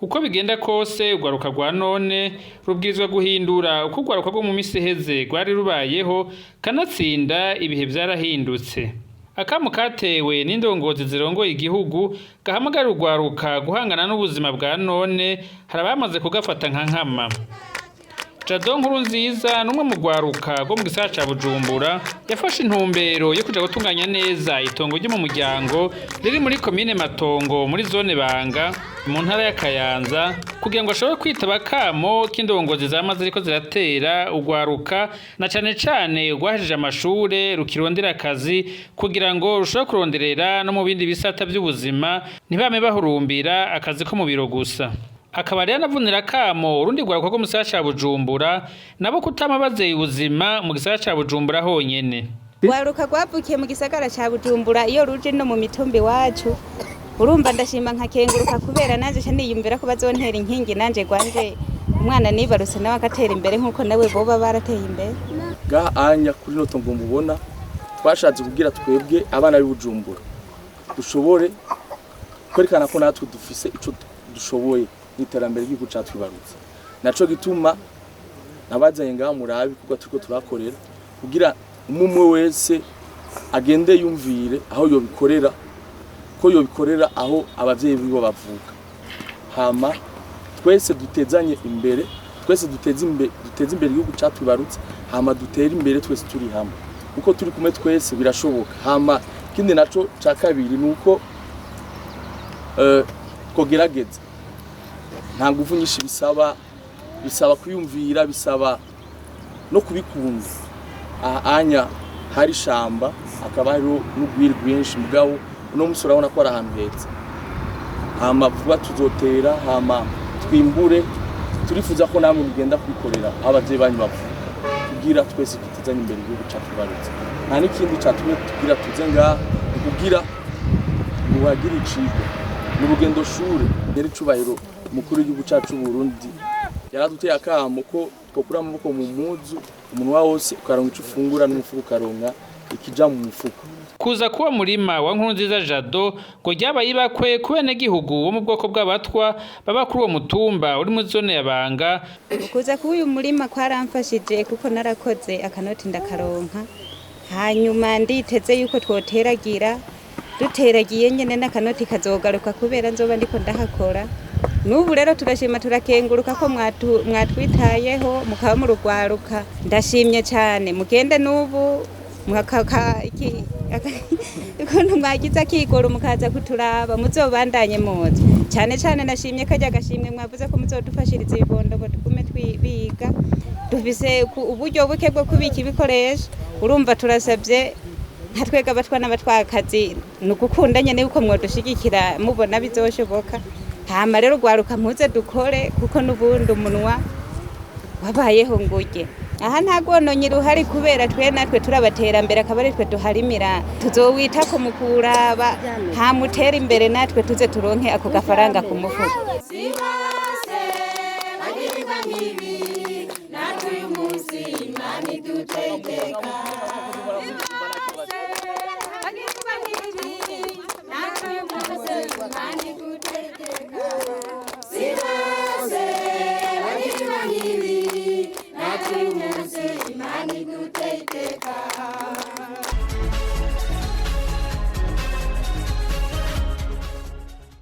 uko bigenda kose urwaruka rwa none rubwirizwa guhindura uko urwaruka rwo mu misi iheze rwari rubayeho kanatsinda ibihe vyarahindutse. Akamu katewe n'indongozi zirongoye igihugu gahamagara urwaruka guhangana n'ubuzima bwa none harabamaze kugafata nka nkama. Jado Nkurunziza numwe mu rwaruka rwo mu gisagara ca Bujumbura yafashe intumbero yo kuja gutunganya neza itongo ryo mu muryango riri muri komine Matongo muri zone Banga mu ntara ya Kayanza kugira ngo ashobore kwitaba kamo k'indongozi zamaze ariko ziratera urwaruka na cane cane rwahejeje amashure rukirondera akazi kugira ngo rushobore kuronderera no mu bindi bisata by'ubuzima ntibame bahurumbira akazi ko mu biro gusa. Akaba rero anavunira kamo urundi rwaruka rwo mu gisagara ca Bujumbura nabo kutama bazeye ubuzima mu gisagara ca Bujumbura honyene. Urwaruka rwavukiye mu gisagara ca Bujumbura iyo ruje no mu mitumbi wacu urumva ndashima nkakenguruka kubera nanje niyumvira ko bazontera inkingi nanje gwanje umwana nibaruse nawe agatera imbere nkuko nawe boba barateye imbere. Anya kuri no tongo mubona twashatse kugira twebwe abana b'Ubujumbura dushobore kwerekana ko natwe dufise ico dushoboye n'iterambere ry'igihugu cyacu barutse. Naco gituma nabazanye ngaha murabi kuko turiko turakorera kugira umwe wese agende yumvire aho yobikorera ko yobikorera aho abavyeyi bibo bavuka. Hama twese dutezanye imbere, twese duteze imbere igihugu cyacu barutse, hama dutera imbere twese turi hamwe. Kuko turi kumwe twese birashoboka. Hama kindi naco ca kabiri nuko kogerageza nta nguvu nyinshi bisaba kuyumvira, bisaba no kubikunda. Anya hari shamba akaba hari n'ugwiri rwinshi mugabo uno musi urabona ko ari ahantu heza. Hama vuba tuzotera, hama twimbure, turifuza ko namwe mugenda kwikorera abavyeyi banyu bavuka kugira twese tutezanye imbere igihugu cyacu barutse. Nta n'ikindi catumye tugira tuze ngaha kugira uhagira icigwa mu rugendo shure yari cubahiro mukuru w'igihugu cyacu Burundi yaraduteye akamo ko twokura amaboko mu muzu umunwa wose ukaronka ico ufungura n'umufuko ukaronka ikija mu mufuko. Kuza kuba murima wa Nkurunziza Jado ngo ryaba yibakwe kubene gihugu wo mu bwoko bw'abatwa baba kuri uwo mutumba uri mu zone ya Banga. Kuza kuba uyu murima kwaramfashije kuko narakoze akanoti ndakaronka hanyuma nditeze yuko twoteragira duteragiye nyene n'akanoti kazogaruka kubera nzoba ndiko ndahakora. Nubu rero turashima turakenguruka ko mwatwitayeho mukaba mu rugwaruka ndashimye cyane mugende nubu ukuntu mwagize akigoro mukaza kuturaba muzobandanye muzi cyane cyane nashimye kajya gashimwe mwavuze ko muzodufashiriza ibibondo ngo tugume twibiga dufise uburyo buke bwo kubika ibikoresho urumva turasabye nka twega abatwa n'abatwakazi nugukunda nyene uko mwodushigikira mubona bizoshoboka. Hama rero rwaruka mpuze dukore kuko nubundi umunwa wabayeho ngurye. Aha ntagononye ruhari kubera twe natwe turabaterambere akabari twe duharimira tuzowita ko mukuraba hamutera imbere natwe tuze turonke ako gafaranga ku mufuko. Natwe uyu munsi Imana idutegeka